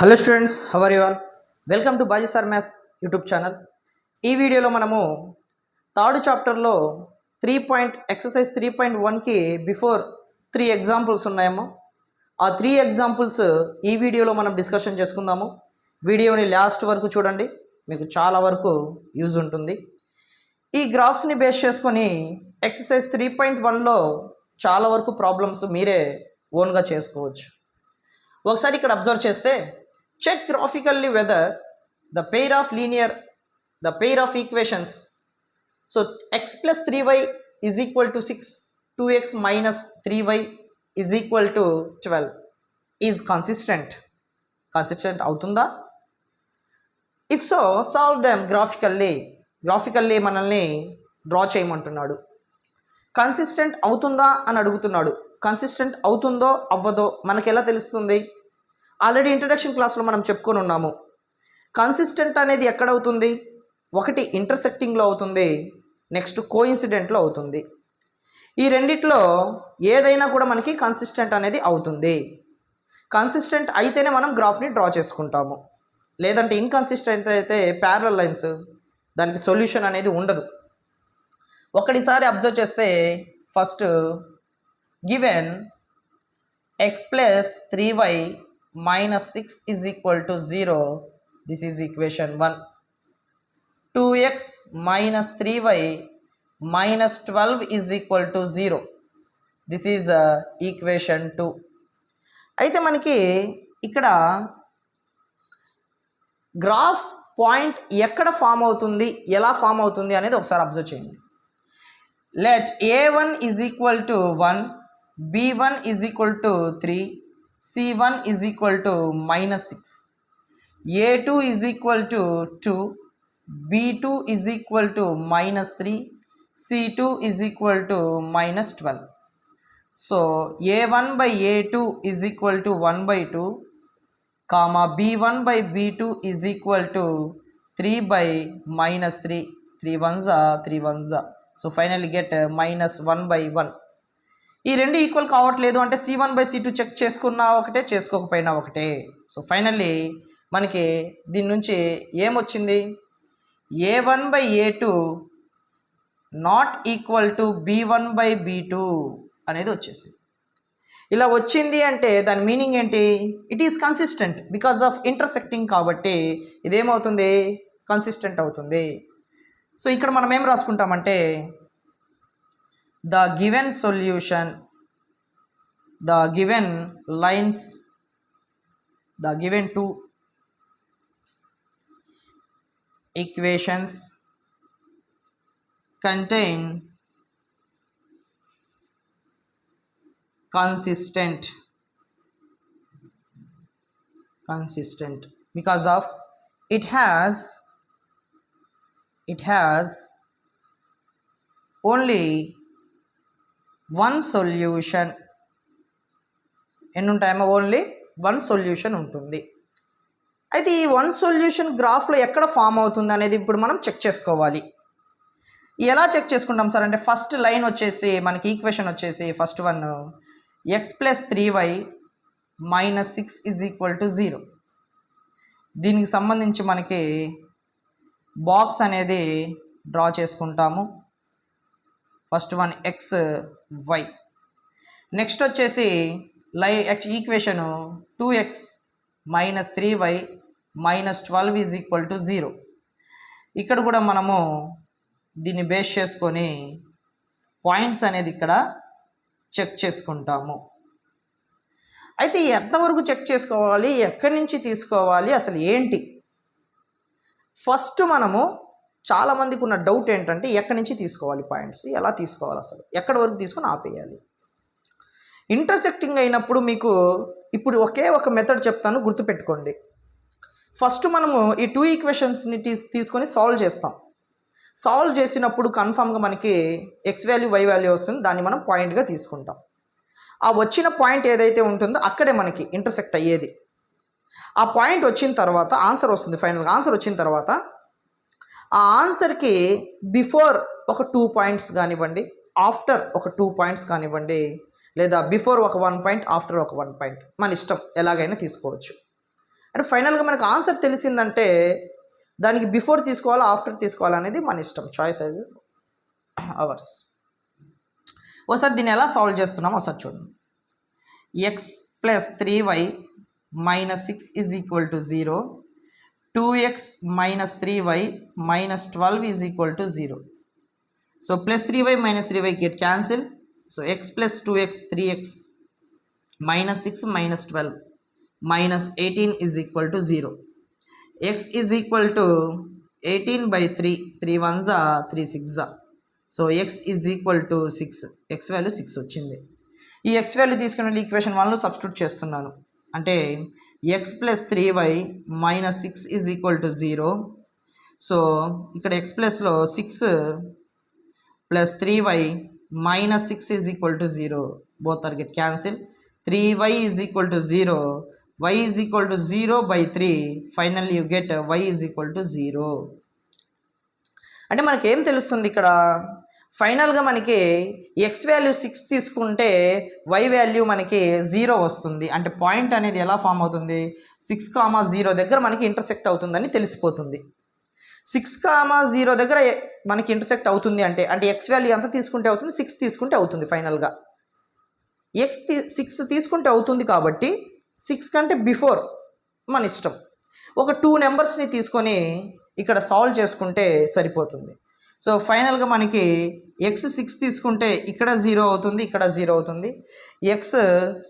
Hello students, how are you all? Welcome to Baji sir maths YouTube channel. ఈ వీడియోలో మనము third చాప్టర్లో exercise 3.1కి before 3 examples ఉన్నాయేమో. ఆ 3 ఎగ్జాంపుల్స్ ఈ వీడియోలో మనం డిస్కషన్ చేసుకుందాము. వీడియోని లాస్ట్ వరకు చూడండి, మీకు చాలా వరకు యూజ్ ఉంటుంది. ఈ గ్రాఫ్స్ని బేస్ చేసుకొని ఎక్సర్సైజ్ 3.1లో చాలా వరకు ప్రాబ్లమ్స్ మీరే ఓన్గా చేసుకోవచ్చు. ఒకసారి ఇక్కడ అబ్జర్వ్ చేస్తే, check graphically whether the pair of equations, so x plus 3y is equal to 6, 2x minus 3y is equal to 12 is consistent అవుతుందా? if so, solve them graphically మనల్ని డ్రా చేయమంటున్నాడు. కన్సిస్టెంట్ అవుతుందా అని అడుగుతున్నాడు. కన్సిస్టెంట్ అవుతుందో అవ్వదో మనకి ఎలా తెలుస్తుంది? ఆల్రెడీ ఇంట్రడక్షన్ క్లాస్లో మనం చెప్పుకొని ఉన్నాము. కన్సిస్టెంట్ అనేది ఎక్కడ అవుతుంది? ఒకటి ఇంటర్సెక్టింగ్లో అవుతుంది, నెక్స్ట్ కోఇన్సిడెంట్లో అవుతుంది. ఈ రెండిట్లో ఏదైనా కూడా మనకి కన్సిస్టెంట్ అనేది అవుతుంది. కన్సిస్టెంట్ అయితేనే మనం గ్రాఫ్ని డ్రా చేసుకుంటాము. లేదంటే ఇన్కన్సిస్టెంట్ అయితే ప్యారలల్ లైన్స్, దానికి సొల్యూషన్ అనేది ఉండదు. ఒకటిసారి అబ్జర్వ్ చేస్తే, first given x plus 3y minus 6 is equal to 0. This is equation 1. 2x minus 3y minus 12 is equal to 0. This is equation 2. అయితే మనకి ఇక్కడ గ్రాఫ్ పాయింట్ ఎక్కడ ఫామ్ అవుతుంది, ఎలా ఫామ్ అవుతుంది అనేది ఒకసారి అబ్జర్వ్ చేయండి. Let a1 is equal to 1, b1 is equal to 3, c1 is equal to minus 6, a2 is equal to 2, b2 is equal to minus 3, c2 is equal to minus 12. So a1 by a2 is equal to 1 by 2, comma b1 by b2 is equal to 3 by minus 3. 3 ones are 3 ones are. So finally get minus 1 by 1. ఈ రెండు equal కావట్లేదు అంటే c1 by c2 check చేసుకున్నా ఒకటే, చేసుకోకపోయినా ఒకటే. So finally మనకి దీని నుంచి ఏమొచ్చింది? a1 by a2 not equal to b1 by b2 అనేది వచ్చేసింది. ఇలా వచ్చింది అంటే దాని మీనింగ్ ఏంటి? It is consistent because of intersecting. కాబట్టి ఇదేమవుతుంది? కన్సిస్టెంట్ అవుతుంది. సో ఇక్కడ మనం ఏం రాసుకుంటామంటే, the given solution, the given lines, the given two equations contain consistent because of it has only one solution. ఎన్ని ఉంటాయేమో? ఓన్లీ వన్ సొల్యూషన్ ఉంటుంది. అయితే ఈ వన్ సొల్యూషన్ గ్రాఫ్లో ఎక్కడ ఫామ్ అవుతుంది అనేది ఇప్పుడు మనం చెక్ చేసుకోవాలి. ఎలా చెక్ చేసుకుంటాం సార్ అంటే, ఫస్ట్ లైన్ వచ్చేసి మనకి ఈక్వేషన్ వచ్చేసి first one x plus 3y minus 6 is equal to 0. దీనికి సంబంధించి మనకి బాక్స్ అనేది డ్రా చేసుకుంటాము. First one x y. Next వచ్చేసి equation 2x minus 3y minus 12 is equal to 0. ఇక్కడ కూడా మనము దీన్ని బేస్ చేసుకొని పాయింట్స్ అనేది ఇక్కడ చెక్ చేసుకుంటాము. అయితే ఎంతవరకు చెక్ చేసుకోవాలి, ఎక్కడి నుంచి తీసుకోవాలి, అసలు ఏంటి? ఫస్ట్ మనము చాలామందికి ఉన్న డౌట్ ఏంటంటే, ఎక్కడి నుంచి తీసుకోవాలి పాయింట్స్, ఎలా తీసుకోవాలి, అసలు ఎక్కడి వరకు తీసుకొని ఆపేయాలి? ఇంటర్సెక్టింగ్ అయినప్పుడు మీకు ఇప్పుడు ఒకే ఒక మెథడ్ చెప్తాను, గుర్తుపెట్టుకోండి. ఫస్ట్ మనము ఈ 2 ఈక్వేషన్స్ని తీసుకొని సాల్వ్ చేస్తాం. సాల్వ్ చేసినప్పుడు కన్ఫామ్గా మనకి ఎక్స్ వాల్యూ వై వాల్యూ వస్తుంది, దాన్ని మనం పాయింట్గా తీసుకుంటాం. ఆ వచ్చిన పాయింట్ ఏదైతే ఉంటుందో అక్కడే మనకి ఇంటర్సెక్ట్ అయ్యేది. ఆ పాయింట్ వచ్చిన తర్వాత ఆన్సర్ వస్తుంది. ఫైనల్గా ఆన్సర్ వచ్చిన తర్వాత ఆ ఆన్సర్కి బిఫోర్ ఒక 2 పాయింట్స్ కానివ్వండి, ఆఫ్టర్ ఒక 2 పాయింట్స్ కానివ్వండి, లేదా బిఫోర్ ఒక 1 పాయింట్, ఆఫ్టర్ ఒక 1 పాయింట్, మన ఇష్టం, ఎలాగైనా తీసుకోవచ్చు. అంటే ఫైనల్గా మనకు ఆన్సర్ తెలిసిందంటే దానికి బిఫోర్ తీసుకోవాలా ఆఫ్టర్ తీసుకోవాలా అనేది మన ఇష్టం, చాయిస్ అది అవర్స్. ఒకసారి దీన్ని ఎలా సాల్వ్ చేస్తున్నామో ఒకసారి చూడండి. X plus 3y minus 6 is equal to 0, 2x minus 3y minus 12 is equal to 0. So plus 3y minus 3y get cancel. So X plus 2x 3x minus 6 minus 12 minus 18 is equal to 0. x is equal to 18 by 3, 3 1s 3 6s. So x is equal to 6, x value 6 వచ్చింది. ఈ x value తీసుకుని equation 1లో substitute చేస్తున్నాను. అంటే x plus 3y minus 6 is equal to 0. So ఇక్కడ x ప్లస్లో 6 plus 3y minus 6 is equal to 0, both are get cancel. 3y is equal to 0, y is equal to 0 by 3, finally you get y is equal to 0. అంటే మనకేం తెలుస్తుంది ఇక్కడ, ఫైనల్గా మనకి X value 6 తీసుకుంటే y value మనకి 0 వస్తుంది. అంటే పాయింట్ అనేది ఎలా ఫామ్ అవుతుంది, 6,0 దగ్గర మనకి ఇంటర్సెక్ట్ అవుతుందని తెలిసిపోతుంది. 6,0 దగ్గర మనకి ఇంటర్సెక్ట్ అవుతుంది అంటే ఎక్స్ వాల్యూ ఎంత తీసుకుంటే అవుతుంది, 6 తీసుకుంటే అవుతుంది. ఫైనల్గా ఎక్స్ 6 తీసుకుంటే అవుతుంది కాబట్టి 6 కంటే బిఫోర్ మన ఇష్టం. ఒక 2 నెంబర్స్ని తీసుకొని ఇక్కడ సాల్వ్ చేసుకుంటే సరిపోతుంది. సో ఫైనల్గా మనకి ఎక్స్ 6 తీసుకుంటే ఇక్కడ 0 అవుతుంది, ఇక్కడ 0 అవుతుంది. ఎక్స్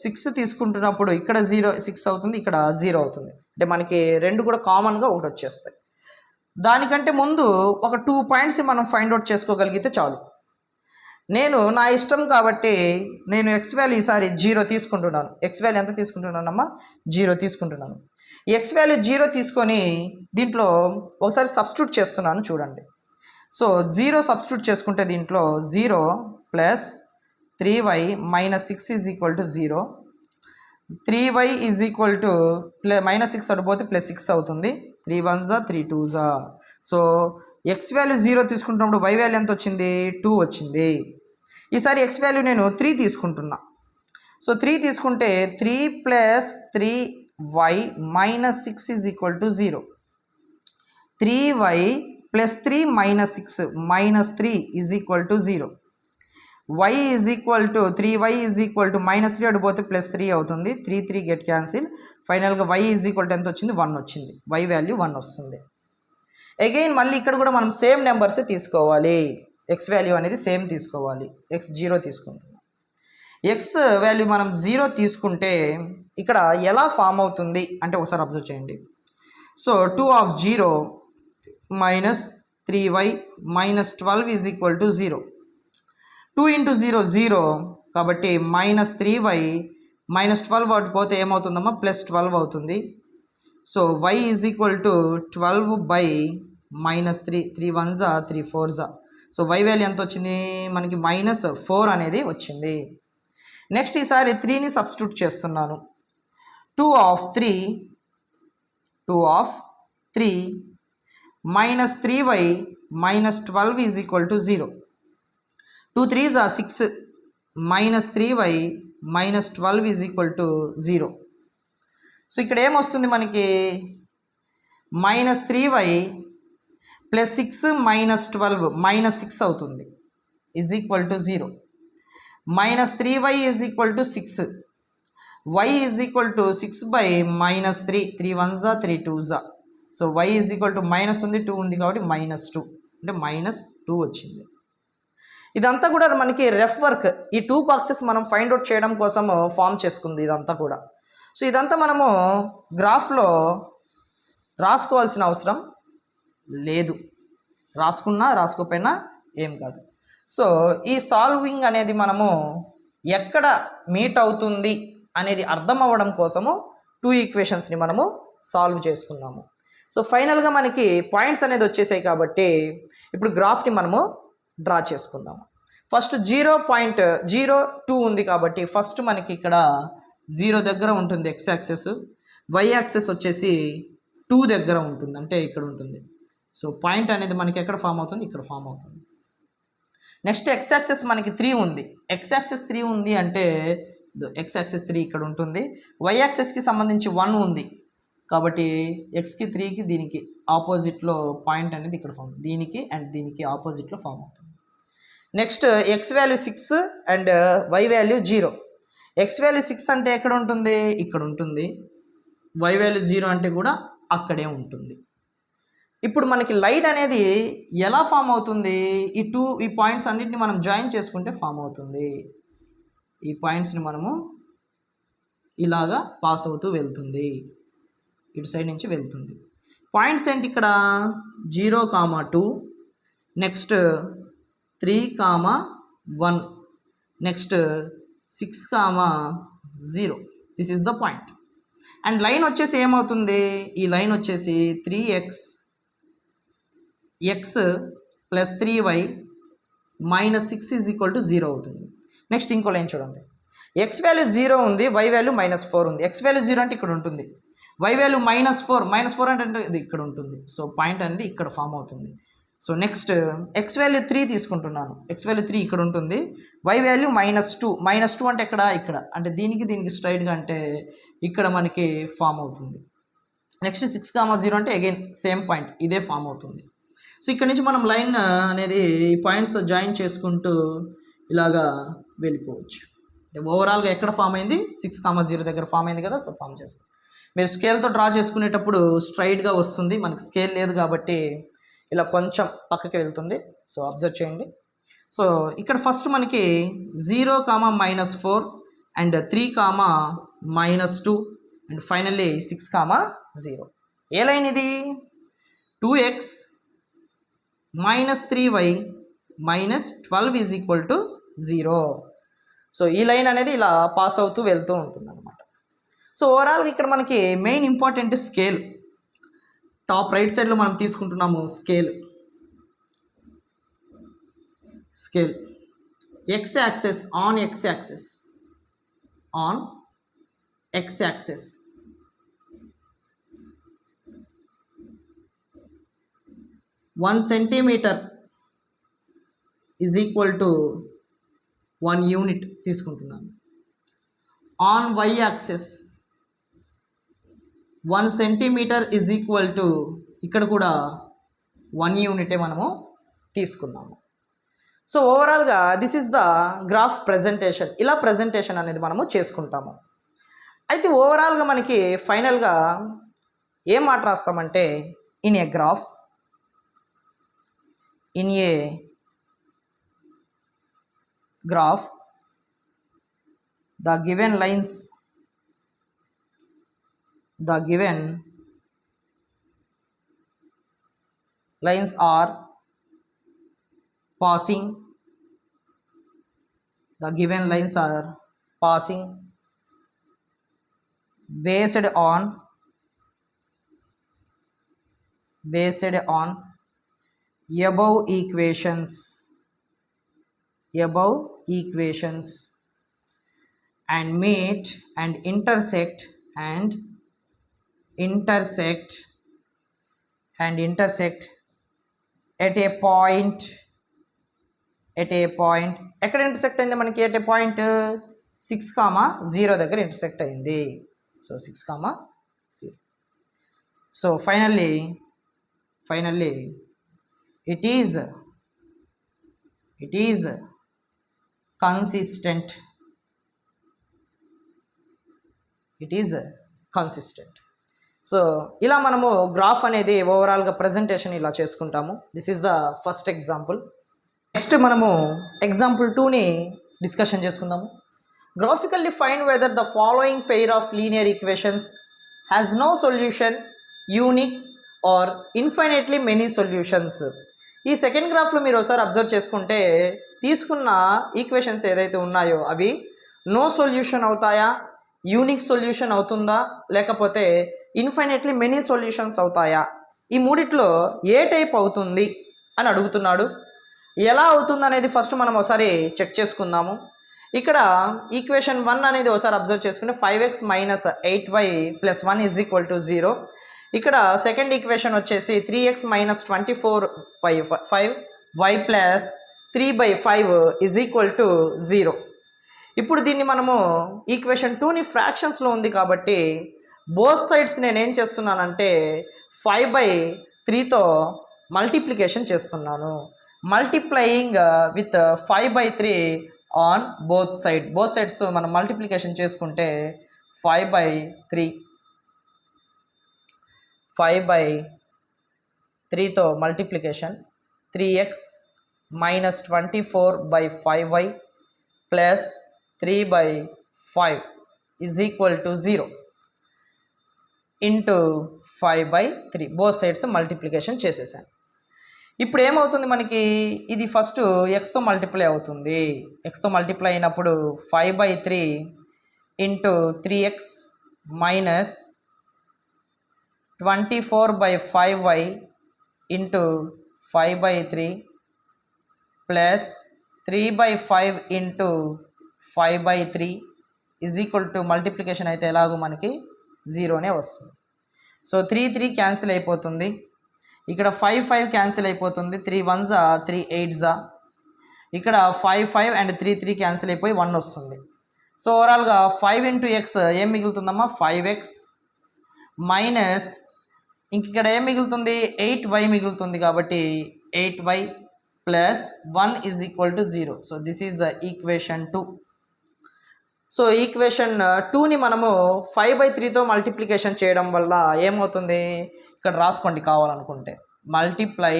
6 తీసుకుంటున్నప్పుడు ఇక్కడ 6 అవుతుంది, ఇక్కడ 0 అవుతుంది. అంటే మనకి రెండు కూడా కామన్గా ఒకటి వచ్చేస్తాయి. దానికంటే ముందు ఒక 2 పాయింట్స్ మనం ఫైండ్ అవుట్ చేసుకోగలిగితే చాలు. నేను నా ఇష్టం కాబట్టి నేను ఎక్స్ వాల్యూ ఈసారి 0 తీసుకుంటున్నాను. ఎక్స్ వాల్యూ ఎంత తీసుకుంటున్నానమ్మా, 0 తీసుకుంటున్నాను. ఎక్స్ వాల్యూ 0 తీసుకొని దీంట్లో ఒకసారి సబ్స్టిట్యూట్ చేస్తున్నాను చూడండి. సో 0 సబ్స్టిట్యూట్ చేసుకుంటే దీంట్లో 0 plus 3y minus 6 is equal to 0, 3y is equal to minus 6 అడిపోతే ప్లస్ 6 అవుతుంది. 3 1s 3 2s. So X value 0 తీసుకుంటున్నప్పుడు y వాల్యూ ఎంత వచ్చింది, 2 వచ్చింది. ఈసారి ఎక్స్ వాల్యూ నేను 3 తీసుకుంటున్నా. సో 3 తీసుకుంటే 3 plus 3y minus 6 is equal to 0, 3y plus 3 minus 6 minus 3 is equal to 0. y is equal to 3y is equal to minus 3 అడిపోతే plus 3 అవుతుంది. 3 3 గెట్ క్యాన్సిల్. ఫైనల్గా y ఈజ్ ఈక్వల్ టు ఎంత వచ్చింది, 1 వచ్చింది. y value 1 వస్తుంది. Again మళ్ళీ ఇక్కడ కూడా మనం సేమ్ నెంబర్సే తీసుకోవాలి. ఎక్స్ వాల్యూ అనేది సేమ్ తీసుకోవాలి. x 0 తీసుకుంటున్నాం. ఎక్స్ వాల్యూ మనం 0 తీసుకుంటే ఇక్కడ ఎలా ఫామ్ అవుతుంది అంటే ఒకసారి అబ్జర్వ్ చేయండి. So 2 of 0 minus 3y minus 12 is equal to 0. 2 into 0 0 కాబట్టి మైనస్ 3y మైనస్ 12 వాటి పోతే ఏమవుతుందమ్మా, ప్లస్ 12 అవుతుంది. So y is equal to 12 by minus 3, 3 1s 3 4s. So y value ఎంత వచ్చింది మనకి, మైనస్ 4 అనేది వచ్చింది. నెక్స్ట్ ఈసారి 3ని సబ్స్టిట్యూట్ చేస్తున్నాను. 2 of 3 minus 3y minus 12 is equal to 0. 2 3s 6 minus 3y minus 12 is equal to 0. So ఇక్కడ ఏమొస్తుంది మనకి, minus 3y plus 6 minus 12 minus 6 అవుతుంది, is equal to 0. Minus 3y is equal to 6, y is equal to 6 by minus 3, 3 1s 3 2s. So y is equal to minus ఉంది, 2 ఉంది కాబట్టి minus 2, అంటే minus 2 వచ్చింది. ఇదంతా కూడా మనకి రెఫ్ వర్క్. ఈ 2 బాక్సెస్ మనం ఫైండ్ అవుట్ చేయడం కోసం ఫామ్ చేసుకుంది ఇదంతా కూడా. సో ఇదంతా మనము గ్రాఫ్లో రాసుకోవాల్సిన అవసరం లేదు, రాసుకున్నా రాసుకోపోయినా ఏం కాదు. సో ఈ సాల్వింగ్ అనేది మనము ఎక్కడ మీట్ అవుతుంది అనేది అర్థం అవ్వడం కోసము 2 ఈక్వేషన్స్ని మనము సాల్వ్ చేసుకున్నాము. సో ఫైనల్గా మనకి పాయింట్స్ అనేది వచ్చేసాయి కాబట్టి ఇప్పుడు గ్రాఫ్ని మనము డ్రా చేసుకుందాము. ఫస్ట్ 0.02 ఉంది కాబట్టి ఫస్ట్ మనకి ఇక్కడ 0 దగ్గర ఉంటుంది ఎక్స్ యాక్సెస్, వై యాక్సెస్ వచ్చేసి 2 దగ్గర ఉంటుంది, అంటే ఇక్కడ ఉంటుంది. సో పాయింట్ అనేది మనకి ఎక్కడ ఫామ్ అవుతుంది, ఇక్కడ ఫామ్ అవుతుంది. నెక్స్ట్ ఎక్స్ యాక్సెస్ మనకి 3 ఉంది. ఎక్స్ యాక్సెస్ 3 ఉంది అంటే ఎక్స్ యాక్సెస్ 3 ఇక్కడ ఉంటుంది. వై యాక్సెస్కి సంబంధించి 1 ఉంది కాబట్టి ఎక్స్కి 3కి దీనికి ఆపోజిట్లో పాయింట్ అనేది ఇక్కడ ఫామ్, దీనికి అండ్ దీనికి ఆపోజిట్లో ఫామ్ అవుతుంది. Next x value 6 and y value 0. X value 6 అంటే ఎక్కడ ఉంటుంది, ఇక్కడ ఉంటుంది. వై వాల్యూ 0 అంటే కూడా అక్కడే ఉంటుంది. ఇప్పుడు మనకి లైన్ అనేది ఎలా ఫామ్ అవుతుంది, ఈ పాయింట్స్ అన్నిటిని మనం జాయిన్ చేసుకుంటే ఫామ్ అవుతుంది. ఈ పాయింట్స్ని మనము ఇలాగా పాస్ అవుతూ వెళ్తుంది, ఇటు సైడ్ నుంచి వెళ్తుంది. పాయింట్స్ ఏంటి ఇక్కడ 0,2, next 3,1, next 6,0. This is the point. And line వచ్చేసి ఏమవుతుంది, ఈ లైన్ వచ్చేసి 3x plus 3y minus 6 is equal to 0 అవుతుంది. నెక్స్ట్ ఇంకో లైన్ చూడండి, ఎక్స్ వాల్యూ 0 ఉంది, వై వాల్యూ -4 ఉంది. ఎక్స్ వాల్యూ 0 అంటే ఇక్కడ ఉంటుంది, వై వాల్యూ -4 అంటే ఇది ఇక్కడ ఉంటుంది. సో పాయింట్ అనేది ఇక్కడ ఫామ్ అవుతుంది. సో నెక్స్ట్ ఎక్స్ వాల్యూ 3 తీసుకుంటున్నాను, ఎక్స్ వాల్యూ 3 ఇక్కడ ఉంటుంది, వై వాల్యూ -2 అంటే ఇక్కడ అంటే దీనికి స్ట్రైట్గా అంటే ఇక్కడ మనకి ఫామ్ అవుతుంది. నెక్స్ట్ 6,0 అంటే అగైన్ సేమ్ పాయింట్, ఇదే ఫామ్ అవుతుంది. సో ఇక్కడ నుంచి మనం లైన్ అనేది ఈ పాయింట్స్తో జాయిన్ చేసుకుంటూ ఇలాగా వెళ్ళిపోవచ్చు. అంటే ఓవరాల్గా ఎక్కడ ఫామ్ అయింది, 6,0 దగ్గర ఫామ్ అయింది కదా. సో ఫామ్ చేసుకో, మీరు స్కేల్తో డ్రా చేసుకునేటప్పుడు స్ట్రైట్గా వస్తుంది, మనకి స్కేల్ లేదు కాబట్టి ఇలా కొంచెం పక్కకి వెళ్తుంది. సో అబ్జర్వ్ చేయండి. సో ఇక్కడ ఫస్ట్ మనకి 0,-4 and 3,-2 and finally 6,0. A line ఇది, 2x - 3y -12 is equal to 0. So ఈ లైన్ అనేది ఇలా పాస్ అవుతూ వెళ్తూ ఉంటుంది అనమాట. సో ఓవరాల్గా ఇక్కడ మనకి main important scale, top right సైడ్లో మనం తీసుకుంటున్నాము scale x axis on x axis 1 centimeter is equal to 1 unit తీసుకుంటున్నాను. On y axis 1 centimetre is equal to ఇక్కడ కూడా 1 యూనిటే మనము తీసుకున్నాము. సో ఓవరాల్గా this is the graph presentation. ఇలా ప్రజెంటేషన్ అనేది మనము చేసుకుంటాము. అయితే ఓవరాల్గా మనకి ఫైనల్గా ఏం మాట రాస్తామంటే, in a graph the given lines are passing based on above equations and meet and intersect at a point. ఎక్కడ ఇంటర్సెక్ట్ అయింది మనకి, at a point 6,0 దగ్గర ఇంటర్సెక్ట్ అయింది. So 6,0. So finally it is consistent. సో ఇలా మనము గ్రాఫ్ అనేది ఓవరాల్గా ప్రజెంటేషన్ ఇలా చేసుకుంటాము. This is the first example. Next మనము ఎగ్జాంపుల్ 2ని డిస్కషన్ చేసుకుందాము. Graphically find whether the following pair of linear equations has no solution, unique or infinitely many solutions. ఈ సెకండ్ గ్రాఫ్లో మీరు ఒకసారి అబ్జర్వ్ చేసుకుంటే తీసుకున్న ఈక్వేషన్స్ ఏదైతే ఉన్నాయో అవి నో సొల్యూషన్ అవుతాయా, యూనిక్ సొల్యూషన్ అవుతుందా, లేకపోతే ఇన్ఫైనైట్లీ మెనీ సొల్యూషన్స్ అవుతాయా, ఈ మూడిట్లో ఏ టైప్ అవుతుంది అని అడుగుతున్నాడు. ఎలా అవుతుంది అనేది ఫస్ట్ మనం ఒకసారి చెక్ చేసుకుందాము. ఇక్కడ ఈక్వేషన్ 1 అనేది ఒకసారి అబ్జర్వ్ చేసుకుంటే 5x - 8y + 1 is equal to 0. ఇక్కడ సెకండ్ ఈక్వేషన్ వచ్చేసి 3x - 24/5y + 3/5 is equal to 0. ఇప్పుడు దీన్ని మనము ఈక్వేషన్ 2ని ఫ్రాక్షన్స్లో ఉంది కాబట్టి బోత్ సైడ్స్ నేనేం చేస్తున్నానంటే 5/3తో మల్టిప్లికేషన్ చేస్తున్నాను. Multiplying with 5/3 on both sides మనం మల్టిప్లికేషన్ చేసుకుంటే 5/3తో multiplication 3x minus 24/5y plus 3/5 is equal to 0 into 5/3 both sides multiplication చేసేసాను. ఇప్పుడు ఏమవుతుంది మనకి, ఇది ఫస్ట్ ఎక్స్తో మల్టిప్లై అవుతుంది. ఎక్స్తో మల్టిప్లై అయినప్పుడు 5/3 into 3x minus 24/5y into 5/3 plus 3/5 into 5/3 is equal to multiplication అయితే ఎలాగో మనకి 0నే వస్తుంది. సో 3 క్యాన్సిల్ అయిపోతుంది. ఇక్కడ 5 క్యాన్సిల్ అయిపోతుంది. 3 1s 3 8s. ఇక్కడ 5 అండ్ 3 క్యాన్సిల్ అయిపోయి 1 వస్తుంది. సో ఓవరాల్గా 5 ఇంటూ ఎక్స్ ఏం మిగులుతుందమ్మా, 5x మైనస్ ఇంక ఏం మిగులుతుంది, 8y మిగులుతుంది. కాబట్టి 8y plus 1 is equal to 0. So this is the equation 2. So equation 2ని మనము 5/3తో మల్టిప్లికేషన్ చేయడం వల్ల ఏమవుతుంది, ఇక్కడ రాసుకోండి కావాలనుకుంటే, multiply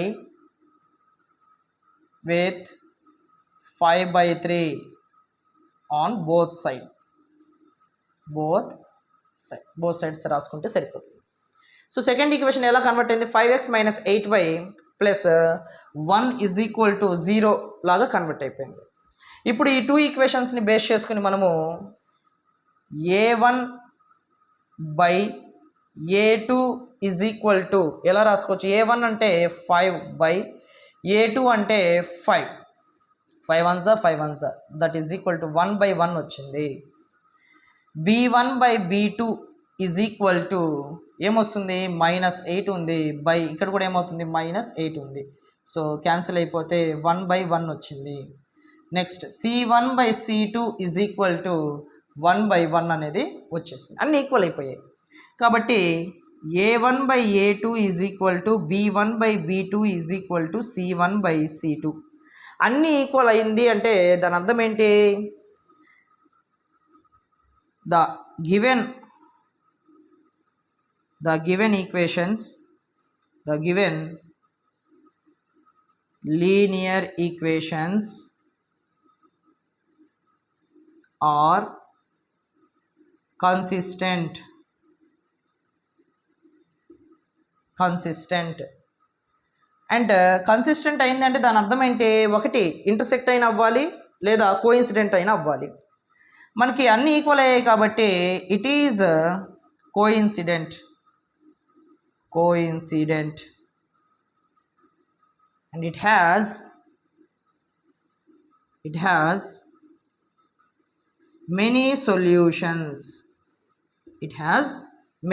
with 5/3 on both sides రాసుకుంటే సరిపోతుంది. సో సెకండ్ ఈక్వేషన్ ఎలా కన్వర్ట్ అయింది, 5x minus 8y plus 1 is equal to 0 లాగా కన్వర్ట్ అయిపోయింది. ఇప్పుడు ఈ 2 ఈక్వేషన్స్ని బేస్ చేసుకుని మనము a1/a2 ఈజ్ ఈక్వల్ టు ఎలా రాసుకోవచ్చు, a1 అంటే 5/a2 అంటే 5 1s 5 that is equal to 1/1 వచ్చింది. b1/b2 ఈజ్ ఈక్వల్ టు ఏమొస్తుంది, -8 ఉంది, బై ఇక్కడ కూడా ఏమవుతుంది -8 ఉంది. సో క్యాన్సిల్ అయిపోతే 1/1 వచ్చింది. Next c1/c2 is equal to 1/1 అనేది వచ్చేసింది. అన్నీ ఈక్వల్ అయిపోయాయి. కాబట్టి a1/a2 is equal to b1/b2 is equal to c1/c2. అన్నీ ఈక్వల్ అయింది అంటే దాని అర్థం ఏంటి, the given equations, the given linear equations are consistent and consistent అయిందంటే దాని అర్థం ఏంటి, ఒకటి ఇంటర్సెక్ట్ అయినా అవ్వాలి లేదా కోఇన్సిడెంట్ అయినా అవ్వాలి. మనకి అన్నీ ఈక్వల్ అయ్యాయి కాబట్టి it is coincident and it has many solutions.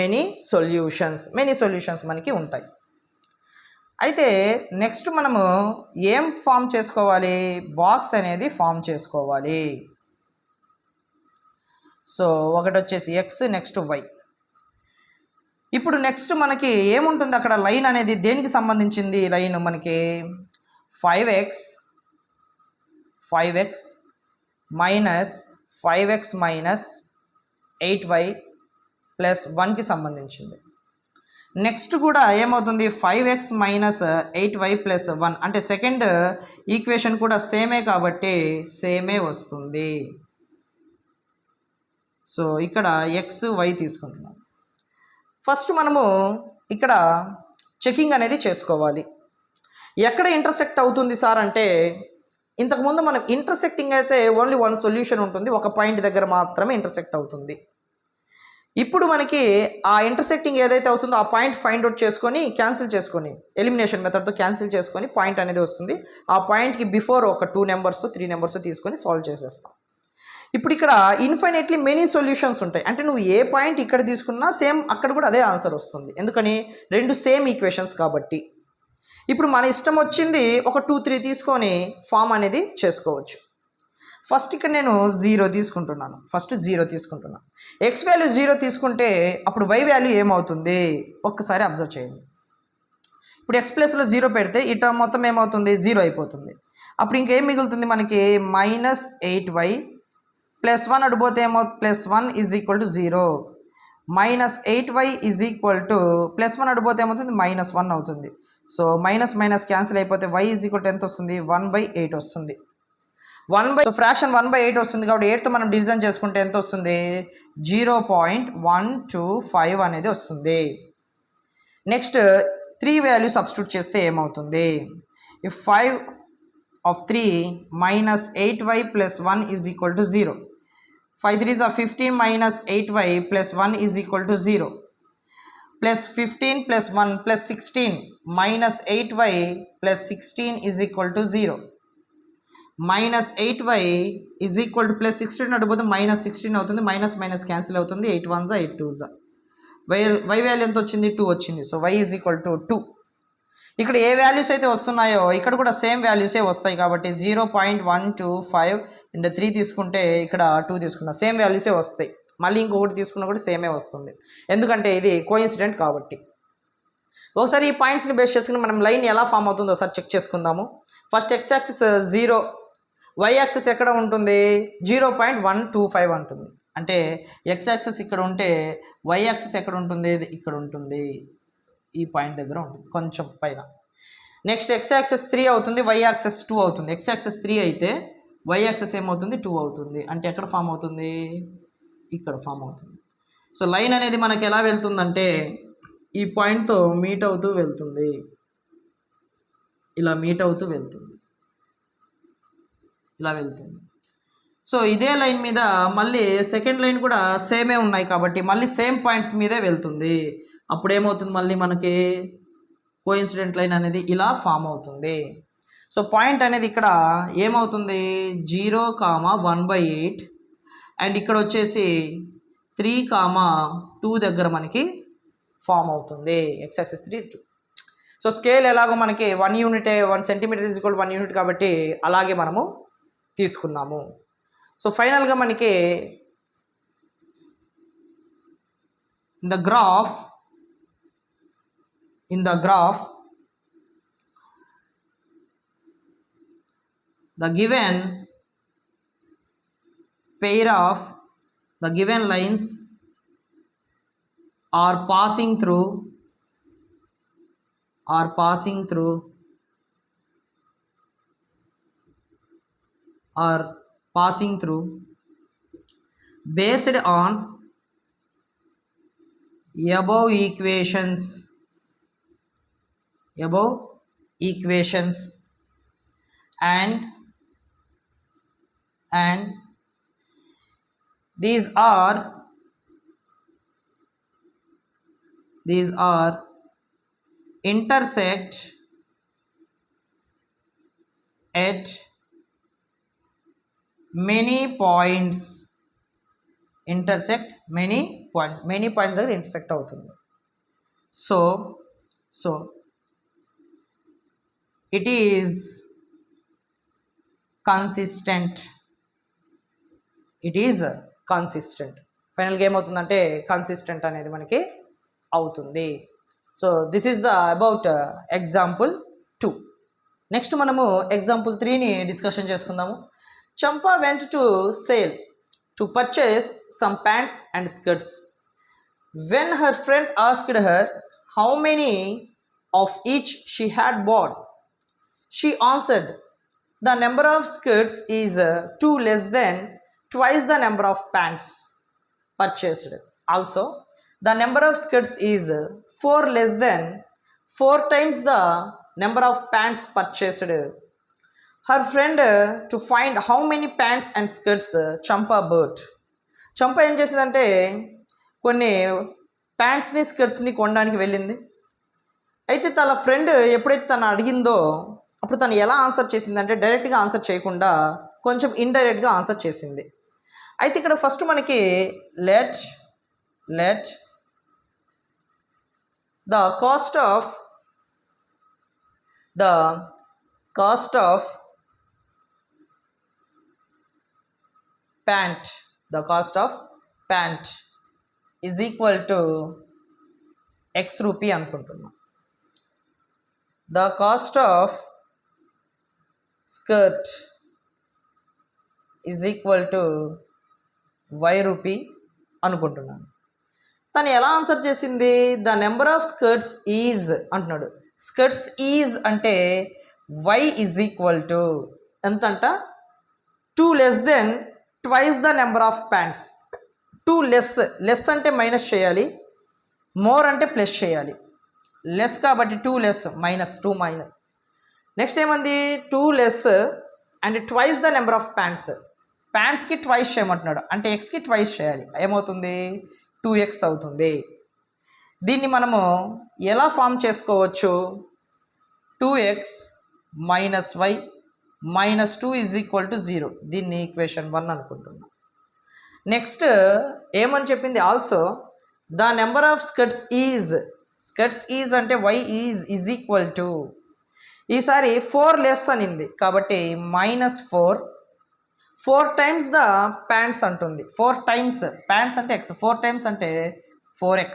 many solutions మనకి ఉంటాయి. అయితే నెక్స్ట్ మనము ఏం ఫామ్ చేసుకోవాలి, బాక్స్ అనేది ఫామ్ చేసుకోవాలి. సో ఒకటి వచ్చేసి ఎక్స్, నెక్స్ట్ వై. ఇప్పుడు నెక్స్ట్ మనకి ఏముంటుంది అక్కడ, లైన్ అనేది దేనికి సంబంధించింది, లైన్ మనకి 5x minus 5x minus 8y plus 1కి సంబంధించింది. నెక్స్ట్ కూడా ఏమవుతుంది, 5x మైనస్ 8y ప్లస్ 1 అంటే సెకండ్ ఈక్వేషన్ కూడా సేమే కాబట్టి సేమే వస్తుంది. సో ఇక్కడ ఎక్స్ వై తీసుకుంటున్నాం. ఫస్ట్ మనము ఇక్కడ చెకింగ్ అనేది చేసుకోవాలి. ఎక్కడ ఇంటర్సెక్ట్ అవుతుంది సార్ అంటే, ఇంతకుముందు మనం ఇంటర్సెక్టింగ్ అయితే ఓన్లీ వన్ సొల్యూషన్ ఉంటుంది, ఒక పాయింట్ దగ్గర మాత్రమే ఇంటర్సెక్ట్ అవుతుంది. ఇప్పుడు మనకి ఆ ఇంటర్సెక్టింగ్ ఏదైతే అవుతుందో ఆ పాయింట్ ఫైండ్ అవుట్ చేసుకొని క్యాన్సిల్ చేసుకొని ఎలిమినేషన్ మెథడ్తో క్యాన్సిల్ చేసుకొని పాయింట్ అనేది వస్తుంది. ఆ పాయింట్కి బిఫోర్ ఒక 2 నెంబర్స్ 3 నెంబర్స్ తీసుకొని సాల్వ్ చేసేస్తాం. ఇప్పుడు ఇక్కడ ఇన్ఫైనైట్లీ మెనీ సొల్యూషన్స్ ఉంటాయి. అంటే నువ్వు ఏ పాయింట్ ఇక్కడ తీసుకున్నా సేమ్ అక్కడ కూడా అదే ఆన్సర్ వస్తుంది. ఎందుకని, రెండు సేమ్ ఈక్వేషన్స్ కాబట్టి. ఇప్పుడు మన ఇష్టం వచ్చింది ఒక 2-3 తీసుకొని ఫామ్ అనేది చేసుకోవచ్చు. ఫస్ట్ ఇక్కడ నేను 0 తీసుకుంటున్నాను. ఎక్స్ వాల్యూ 0 తీసుకుంటే అప్పుడు వై వాల్యూ ఏమవుతుంది ఒక్కసారి అబ్జర్వ్ చేయండి. ఇప్పుడు ఎక్స్ ప్లస్లో 0 పెడితే ఈ టర్మ్ మొత్తం ఏమవుతుంది 0 అయిపోతుంది. అప్పుడు ఇంకేం మిగులుతుంది మనకి -8y +1 అడిపోతే +1 is equal to 0. -8y is equal to +1 అడిపోతే ఏమవుతుంది -1 అవుతుంది. సో మైనస్ క్యాన్సిల్ అయిపోతే y ఈజ్ ఈక్వల్ టు ఎంత వస్తుంది 1/8 వస్తుంది. ఫ్రాక్షన్ 1/8 వస్తుంది కాబట్టి 8తో మనం డివిజన్ చేసుకుంటే ఎంత వస్తుంది 0.125 అనేది వస్తుంది. నెక్స్ట్ 3 వాల్యూ సబ్స్టిట్యూట్ చేస్తే ఏమవుతుంది, if 5 of 3 minus 8y plus 1 is equal to 0. 5 3s are 15 minus 8y plus 1 is equal to 0. Plus 15 plus 1 plus 16 minus 8y plus 16 is equal to 0. Minus 8y is equal to plus 16 అడిపోతే -16 అవుతుంది. Minus cancel అవుతుంది. 8 1s 8 2s. y value ఎంత వచ్చింది 2 వచ్చింది. So y is equal to 2. ఇక్కడ ఏ values అయితే వస్తున్నాయో ఇక్కడ కూడా సేమ్ వాల్యూసే వస్తాయి కాబట్టి 0.125 అండ్ 3 తీసుకుంటే ఇక్కడ 2 తీసుకున్నా సేమ్ వాల్యూసే వస్తాయి. మళ్ళీ ఇంకొకటి తీసుకున్నా కూడా సేమే వస్తుంది, ఎందుకంటే ఇది కోఇన్సిడెంట్ కాబట్టి. ఒకసారి ఈ పాయింట్స్ని బేస్ చేసుకుని మనం లైన్ ఎలా ఫామ్ అవుతుందో ఒకసారి చెక్ చేసుకుందాము. First x axis 0, y axis ఎక్కడ ఉంటుంది 0.125 ఉంటుంది. అంటే ఎక్స్ యాక్సిస్ ఇక్కడ ఉంటే వై యాక్సిస్ ఎక్కడ ఉంటుంది ఇక్కడ ఉంటుంది, ఈ పాయింట్ దగ్గర ఉంటుంది కొంచెం పైన. నెక్స్ట్ ఎక్స్ యాక్సిస్ 3 అవుతుంది, వై యాక్సిస్ 2 అవుతుంది. ఎక్స్ యాక్సిస్ 3 అయితే వై యాక్సిస్ ఏమవుతుంది 2 అవుతుంది. అంటే ఎక్కడ ఫామ్ అవుతుంది ఇక్కడ ఫామ్ అవుతుంది. సో లైన్ అనేది మనకి ఎలా వెళ్తుందంటే ఈ పాయింట్తో మీట్ అవుతూ వెళ్తుంది, ఇలా మీట్ అవుతూ వెళ్తుంది, ఇలా వెళ్తుంది. సో ఇదే లైన్ మీద మళ్ళీ సెకండ్ లైన్ కూడా సేమే ఉన్నాయి కాబట్టి మళ్ళీ సేమ్ పాయింట్స్ మీదే వెళ్తుంది. అప్పుడు ఏమవుతుంది మళ్ళీ మనకి కోఇన్సిడెంట్ లైన్ అనేది ఇలా ఫామ్ అవుతుంది. సో పాయింట్ అనేది ఇక్కడ ఏమవుతుంది 0,1/8 అండ్ ఇక్కడ వచ్చేసి 3,2 దగ్గర మనకి ఫామ్ అవుతుంది. X axis 3 2. సో స్కేల్ ఎలాగో మనకి 1 యూనిటే 1 సెంటీమీటర్ ఈజ్ ఈక్వల్ 1 యూనిట్ కాబట్టి అలాగే మనము తీసుకున్నాము. సో ఫైనల్గా మనకి in the graph the given pair of the given lines are passing through based on above equations and these are intersect at many points దగ్గర intersect అవుతుంది. So it is consistent. ఫైనల్గా ఏమవుతుందంటే కన్సిస్టెంట్ అనేది మనకి అవుతుంది. So this is the about example 2. Next మనము example 3ని discussion చేసుకుందాము. చంపా went to sale to purchase some pants and skirts. When her friend asked her how many of each she had bought, she answered, the number of skirts is 2 less than twice the number of pants purchased. Also, the number of skirts is 4 less than 4 times the number of pants purchased. Her friend to find how many pants and skirts Champa bought. చంప ఏం చేసిందంటే కొన్ని ప్యాంట్స్ని స్కర్ట్స్ని కొనడానికి వెళ్ళింది. అయితే తన friend ఎప్పుడైతే తను అడిగిందో అప్పుడు తను ఎలా ఆన్సర్ చేసిందంటే డైరెక్ట్గా ఆన్సర్ చేయకుండా కొంచెం ఇండైరెక్ట్గా ఆన్సర్ చేసింది. అయితే ఇక్కడ ఫస్ట్ మనకి let the cost of pant, the cost of pant is equal to x rupee అనుకుంటున్నాం. The cost of skirt is equal to y rupee అనుకుంటున్నాను. తను ఎలా ఆన్సర్ చేసింది? The number of skirts is అంటున్నాడు. స్కర్ట్స్ ఈజ్ అంటే y is equal to ఎంతంట? 2 less than twice the number of pants. 2 less అంటే minus చేయాలి, మోర్ అంటే ప్లస్ చేయాలి. లెస్ కాబట్టి 2 లెస్ మైనస్ 2 మైనస్. నెక్స్ట్ ఏమంది? 2 less and twice the number of pants. ప్యాంట్స్కి ట్వైస్ చేయమంటున్నాడు, అంటే ఎక్స్కి ట్వైస్ చేయాలి. ఏమవుతుంది? 2x అవుతుంది. దీన్ని మనము ఎలా ఫామ్ చేసుకోవచ్చు? 2x minus y minus 2 is equal to 0. దీన్ని ఈక్వేషన్ 1 అనుకుంటున్నాం. నెక్స్ట్ ఏమని చెప్పింది? Also the number of skirts is అంటే వై ఈజ్ ఈక్వల్ టు, ఈసారి 4 లెస్ అనింది కాబట్టి మైనస్ 4 టైమ్స్ ద ప్యాంట్స్ అంటుంది. 4 టైమ్స్ ప్యాంట్స్ అంటే ఎక్స్, 4 టైమ్స్ అంటే 4x.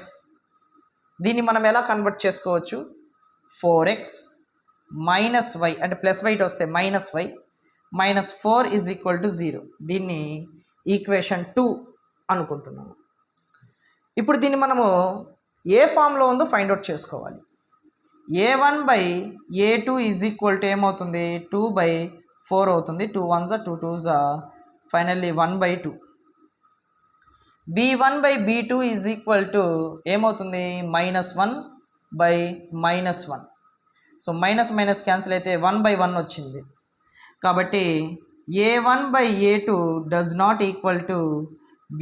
దీన్ని మనం ఎలా కన్వర్ట్ చేసుకోవచ్చు? 4x మైనస్ వై అంటే ప్లస్ వైట్ వస్తే minus y minus 4 is equal to 0. దీన్ని ఈక్వేషన్ 2 అనుకుంటున్నాము. ఇప్పుడు దీన్ని మనము ఏ ఫామ్లో ఉందో ఫైండ్ అవుట్ చేసుకోవాలి. a1/a2 ఈజ్ ఈక్వల్ టు ఏమవుతుంది? 2/4 అవుతుంది. 2 1s 2 2s finally 1/2. b1/b2 is equal to ఏమవుతుంది? -1/-1. సో మైనస్ మైనస్ క్యాన్సిల్ అయితే 1/1 వచ్చింది. కాబట్టి a1/a2 does not equal to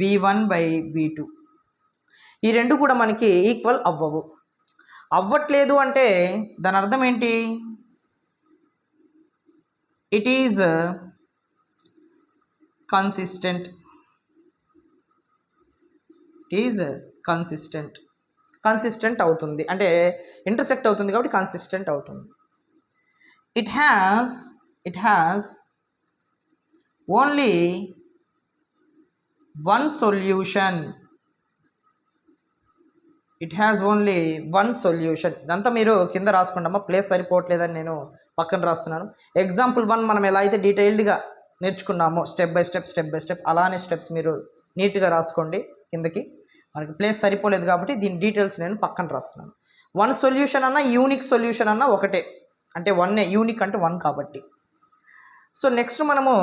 b1/b2. ఈ రెండు కూడా మనకి ఈక్వల్ అవ్వట్లేదు అంటే దాని అర్థం ఏంటి? It is consistent. కన్సిస్టెంట్ అవుతుంది అంటే ఇంటర్సెక్ట్ అవుతుంది కాబట్టి కన్సిస్టెంట్ అవుతుంది. It has only one solution. ఇదంతా మీరు కింద రాసుకుంటామా, ప్లేస్ సరిపోవట్లేదని నేను పక్కన రాస్తున్నాను. ఎగ్జాంపుల్ 1 మనం ఎలా అయితే డీటెయిల్డ్గా నేర్చుకున్నామో స్టెప్ బై స్టెప్ అలానే స్టెప్స్ మీరు నీట్గా రాసుకోండి కిందకి. మనకి ప్లేస్ సరిపోలేదు కాబట్టి దీని డీటెయిల్స్ నేను పక్కన రాస్తున్నాను. 1 సొల్యూషన్ అన్నా యూనిక్ సొల్యూషన్ అన్నా ఒకటే, అంటే 1 యూనిక్ అంటే 1 కాబట్టి. సో నెక్స్ట్ మనము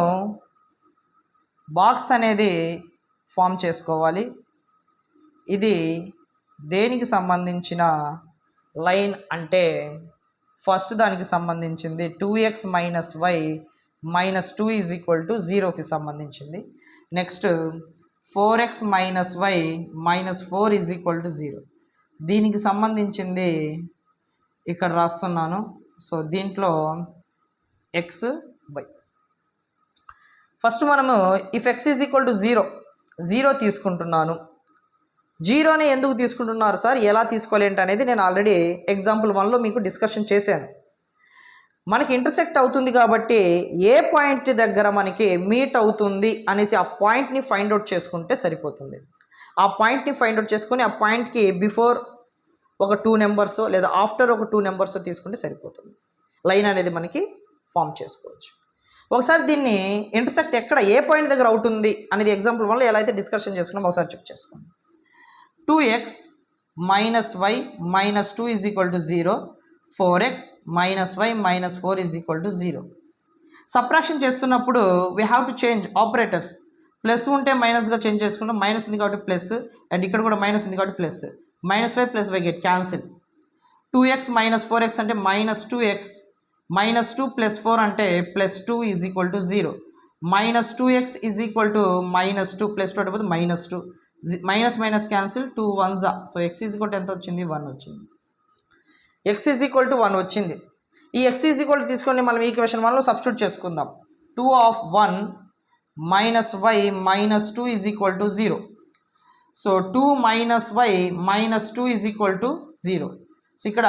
బాక్స్ అనేది ఫామ్ చేసుకోవాలి. ఇది దేనికి సంబంధించిన లైన్ అంటే ఫస్ట్ దానికి సంబంధించింది 2x minus y minus 2 is equal to 0కి సంబంధించింది. Next 4x minus y minus 4 is equal to 0 దీనికి సంబంధించింది ఇక్కడ రాస్తున్నాను. సో దీంట్లో x y. ఫస్ట్ మనము if x is equal to 0 తీసుకుంటున్నాను. 0ని ఎందుకు తీసుకుంటున్నారు సార్, ఎలా తీసుకోవాలి అనేది నేను ఆల్రెడీ ఎగ్జాంపుల్ 1లో మీకు డిస్కషన్ చేశాను. మనకి ఇంటర్సెక్ట్ అవుతుంది కాబట్టి ఏ పాయింట్ దగ్గర మనకి మీట్ అవుతుంది అనేసి ఆ పాయింట్ని ఫైండ్ అవుట్ చేసుకుంటే సరిపోతుంది. ఆ పాయింట్ని ఫైండ్ అవుట్ చేసుకొని ఆ పాయింట్కి బిఫోర్ ఒక 2 నెంబర్స్ లేదా ఆఫ్టర్ ఒక 2 నెంబర్స్ తీసుకుంటే సరిపోతుంది. లైన్ అనేది మనకి ఫామ్ చేసుకోవచ్చు. ఒకసారి దీన్ని ఇంటర్సెక్ట్ ఎక్కడ ఏ పాయింట్ దగ్గర అవుతుంది అనేది ఎగ్జాంపుల్ 1లో ఎలా అయితే డిస్కషన్ చేసుకున్నాం ఒకసారి చెక్ చేసుకోండి. 2x minus y minus 2 is equal to 0, 4x minus y minus 4 is equal to 0. Subtraction చేస్తున్నప్పుడు we have to change operators. Plus ఉంటే మైనస్గా చేంజ్ చేసుకుంటాం, మైనస్ ఉంది కాబట్టి ప్లస్, అండ్ ఇక్కడ కూడా మైనస్ ఉంది కాబట్టి plus. -5 + y get cancel. 2x minus 4x అంటే మైనస్ 2x, మైనస్ 2 + 4 అంటే plus 2 is equal to 0. Minus 2x is equal to minus 2 + 2 అంటే minus 2, minus minus cancel, 2 1s. So x is equal to ఎంత వచ్చింది? 1 వచ్చింది. x is equal to 1 వచ్చింది. ఈ x is equal to తీసుకొని మనం equation 1లో substitute చేసుకుందాం. 2 of 1 minus y minus 2 is equal to 0. So 2 minus y minus 2 is equal to 0. So ఇక్కడ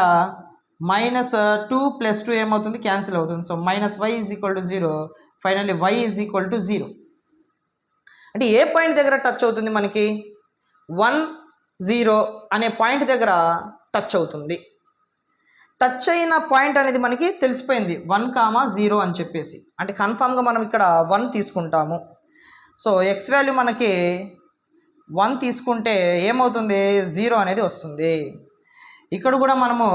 minus 2 + 2 ఏమవుతుంది? క్యాన్సిల్ అవుతుంది. So minus y is equal to 0. Finally y is equal to 0. అంటే ఏ point దగ్గర touch అవుతుంది మనకి 1 0 అనే point దగ్గర touch అవుతుంది. టచ్ అయిన పాయింట్ అనేది మనకి తెలిసిపోయింది 1, 0 అని చెప్పేసి. అంటే కన్ఫామ్గా మనం ఇక్కడ 1 తీసుకుంటాము. సో ఎక్స్ వాల్యూ మనకి 1 తీసుకుంటే ఏమవుతుంది, 0 అనేది వస్తుంది. ఇక్కడ కూడా మనము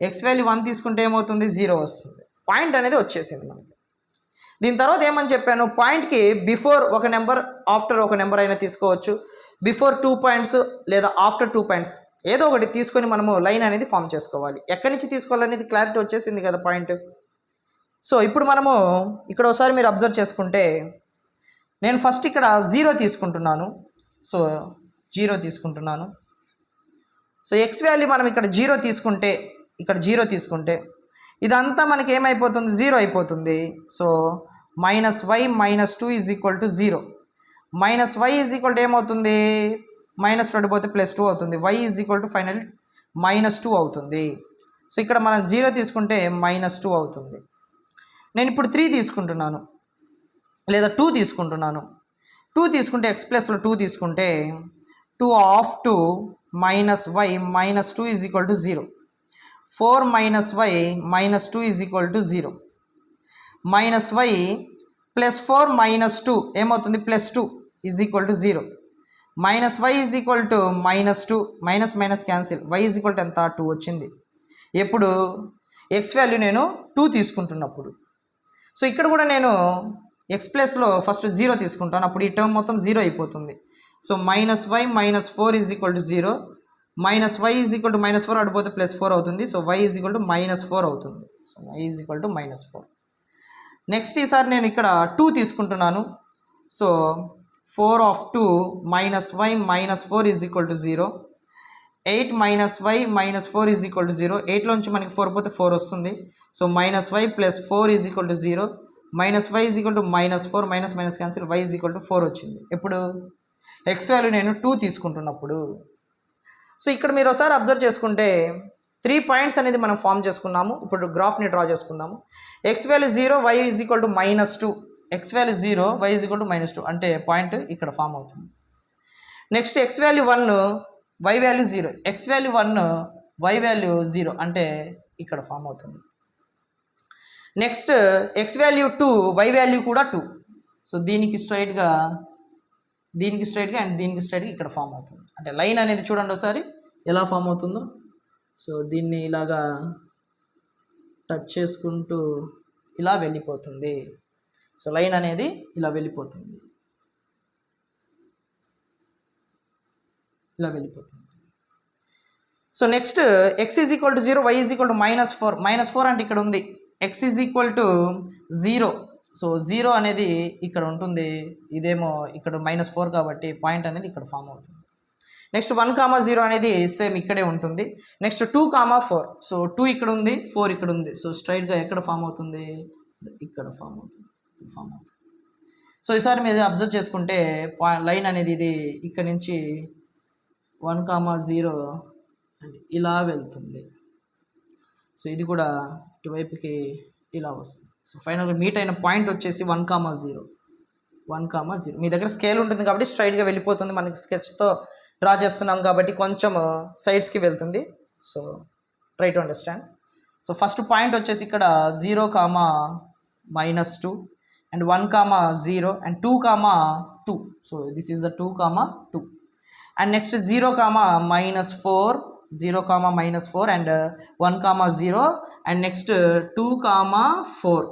ఎక్స్ వాల్యూ 1 తీసుకుంటే ఏమవుతుంది, 0 వస్తుంది. పాయింట్ అనేది వచ్చేసింది మనకి. దీని తర్వాత ఏమని చెప్పాను, పాయింట్కి బిఫోర్ ఒక నెంబర్, ఆఫ్టర్ ఒక నెంబర్ అయినా తీసుకోవచ్చు. బిఫోర్ 2 పాయింట్స్ లేదా ఆఫ్టర్ 2 పాయింట్స్ ఏదో ఒకటి తీసుకొని మనము లైన్ అనేది ఫామ్ చేసుకోవాలి. ఎక్కడి నుంచి తీసుకోవాలనేది క్లారిటీ వచ్చేసింది కదా పాయింట్. సో ఇప్పుడు మనము ఇక్కడ ఒకసారి మీరు అబ్జర్వ్ చేసుకుంటే, నేను ఫస్ట్ ఇక్కడ 0 తీసుకుంటున్నాను. సో 0 తీసుకుంటున్నాను. సో ఎక్స్ వాల్యూ మనం ఇక్కడ 0 తీసుకుంటే, ఇక్కడ 0 తీసుకుంటే ఇదంతా మనకి ఏమైపోతుంది, 0 అయిపోతుంది. So -y -2 = 0. -y ఏమవుతుంది, -2 పోతే +2 అవుతుంది. y ఫైనల్ -2 అవుతుంది. సో ఇక్కడ మనం 0 తీసుకుంటే -2 అవుతుంది. నేను ఇప్పుడు 3 తీసుకుంటున్నాను లేదా 2 తీసుకుంటున్నాను. 2 తీసుకుంటే x ప్లస్లో 2 తీసుకుంటే 2 of 2 -y -2 = 0. 4 - y -2 = 0. -y +4 -2 ఏమవుతుంది, +2 = 0. -y -2 minus cancel. y ఎంత, 2 వచ్చింది. ఎప్పుడు ఎక్స్ వాల్యూ నేను 2 తీసుకుంటున్నప్పుడు. సో ఇక్కడ కూడా నేను ఎక్స్ ప్లస్లో ఫస్ట్ 0 తీసుకుంటాను. అప్పుడు ఈ టర్మ్ మొత్తం 0 అయిపోతుంది. So -y -4 = 0. -y -4 అడిపోతే +4 అవుతుంది. సో y -4 అవుతుంది. So y -4. నెక్స్ట్ ఈసారి నేను ఇక్కడ 2 తీసుకుంటున్నాను. So 4 of 2 -y -4 = 0. 8 - y -4 = 0. 8లోంచి మనకి 4 పోతే 4 వస్తుంది. So -y +4 = 0. -y -4 minus cancel. y 4 వచ్చింది. ఎప్పుడు ఎక్స్ వాల్యూ నేను 2 తీసుకుంటున్నప్పుడు. సో ఇక్కడ మీరు ఒకసారి అబ్జర్వ్ చేసుకుంటే 3 పాయింట్స్ అనేది మనం ఫామ్ చేసుకున్నాము. ఇప్పుడు గ్రాఫ్ని డ్రా చేసుకుందాము. X value 0, y -2. X value 0, y -2 అంటే పాయింట్ ఇక్కడ ఫామ్ అవుతుంది. Next x value 1, y value 0. X value 1, y value 0 అంటే ఇక్కడ ఫామ్ అవుతుంది. Next x value 2, y value కూడా 2. సో దీనికి స్ట్రైట్గా అండ్ దీనికి స్ట్రైట్గా ఇక్కడ ఫామ్ అవుతుంది. అంటే లైన్ అనేది చూడండి ఒకసారి ఎలా ఫామ్ అవుతుందో. సో దీన్ని ఇలాగా టచ్ చేసుకుంటూ ఇలా వెళ్ళిపోతుంది. సో లైన్ అనేది ఇలా వెళ్ళిపోతుంది, ఇలా వెళ్ళిపోతుంది. So next x = 0, y -4. -4 అంటే ఇక్కడ ఉంది. x = 0. సో 0 అనేది ఇక్కడ ఉంటుంది. ఇదేమో ఇక్కడ -4 కాబట్టి పాయింట్ అనేది ఇక్కడ ఫామ్ అవుతుంది. నెక్స్ట్ 1, 0 అనేది సేమ్ ఇక్కడే ఉంటుంది. నెక్స్ట్ 2, 4. సో 2 ఇక్కడ ఉంది, 4 ఇక్కడ ఉంది. సో స్ట్రైట్గా ఎక్కడ ఫామ్ అవుతుంది, ఇక్కడ ఫామ్ అవుతుంది. సో ఈసారి మీరు అబ్జర్వ్ చేసుకుంటే లైన్ అనేది ఇది ఇక్కడ నుంచి 1, 0 అండ్ ఇలా వెళ్తుంది. సో ఇది కూడా ఇటువైపుకి ఇలా వస్తుంది. సో ఫైనల్గా మీట్ అయిన పాయింట్ వచ్చేసి 1, 0. మీ దగ్గర స్కేల్ ఉంటుంది కాబట్టి స్ట్రైట్గా వెళ్ళిపోతుంది. మనకి స్కెచ్తో డ్రా చేస్తున్నాం కాబట్టి కొంచెం సైడ్స్కి వెళ్తుంది. So try to understand. So first point వచ్చేసి ఇక్కడ 0, -2 and 1, 0 and 2, 2. So this is the 2, 2. And next 0, -4, 0, -4 and 1, 0 and next 2, 4.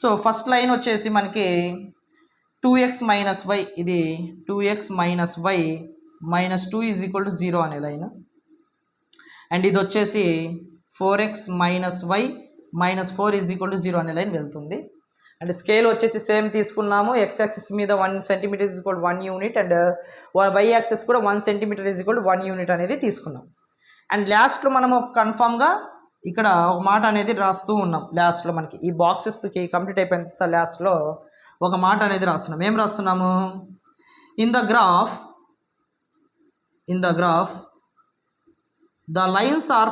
So first line వచ్చేసి మనకి 2x - y, ఇది 2x - y -2 = 0 అనే లైన్. అండ్ ఇది వచ్చేసి 4x - y -4 = 0 అనే లైన్ వెళ్తుంది. అండ్ స్కేల్ వచ్చేసి సేమ్ తీసుకున్నాము. x యాక్సిస్ మీద 1 cm = 1 unit and y axis కూడా 1 cm = 1 యూనిట్ అనేది తీసుకున్నాం. అండ్ లాస్ట్లో మనము కన్ఫామ్గా ఇక్కడ ఒక మాట అనేది రాస్తూ ఉన్నాం. లాస్ట్లో మనకి ఈ బాక్సెస్కి కంప్లీట్ అయిపోయిన తర్వాత లాస్ట్లో ఒక మాట అనేది రాస్తున్నాం. ఏం రాస్తున్నాము, in the graph the lines are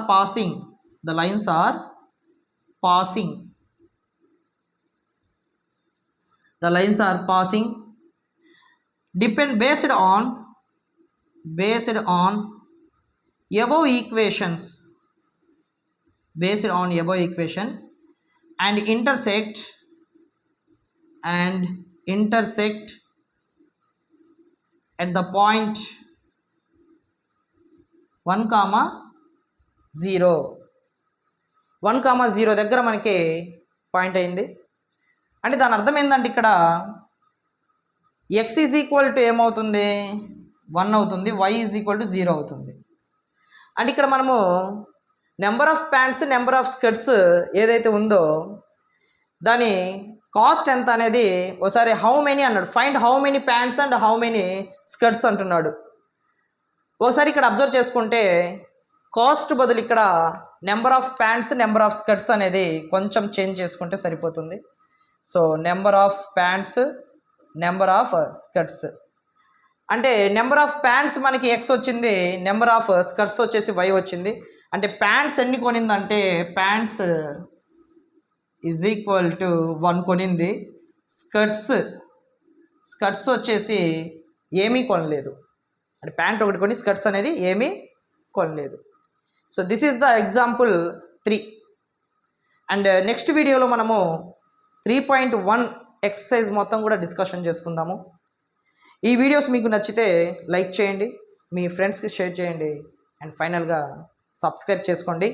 passing based on above equation and intersect at the point 1,0 దగ్గర మనకి పాయింట్ అయింది. అంటే దాని అర్థం ఏంటంటే ఇక్కడ x ఈజ్ ఈక్వల్ టు ఏమవుతుంది 1 అవుతుంది, y ఈజ్ ఈక్వల్ టు 0 అవుతుంది. అంటే ఇక్కడ మనము number of pants number of skirts ఏదైతే ఉందో దాని కాస్ట్ ఎంత అనేది ఒకసారి హౌ మెనీ అన్నాడు, find how many pants and how many skirts అంటున్నాడు. ఒకసారి ఇక్కడ అబ్జర్వ్ చేసుకుంటే కాస్ట్ బదులు ఇక్కడ number of pants number of skirts అనేది కొంచెం చేంజ్ చేసుకుంటే సరిపోతుంది. So number of pants number of skirts అంటే నెంబర్ ఆఫ్ ప్యాంట్స్ మనకి ఎక్స్ వచ్చింది, నెంబర్ ఆఫ్ స్కర్ట్స్ వచ్చేసి వై వచ్చింది. అంటే ప్యాంట్స్ ఎన్ని కొనిందంటే ప్యాంట్స్ ఈజ్ ఈక్వల్ టు 1 కొనింది, స్కర్ట్స్ వచ్చేసి ఏమీ కొనలేదు. అంటే ప్యాంట్ ఒకటి కొని స్కర్ట్స్ అనేది ఏమీ కొనలేదు. So this is the example 3. And next వీడియోలో మనము 3.1 ఎక్సర్సైజ్ మొత్తం కూడా డిస్కషన్ చేసుకుందాము. ఈ వీడియోస్ మీకు నచ్చితే లైక్ చేయండి, మీ ఫ్రెండ్స్కి షేర్ చేయండి, అండ్ ఫైనల్గా సబ్స్క్రైబ్ చేసుకోండి.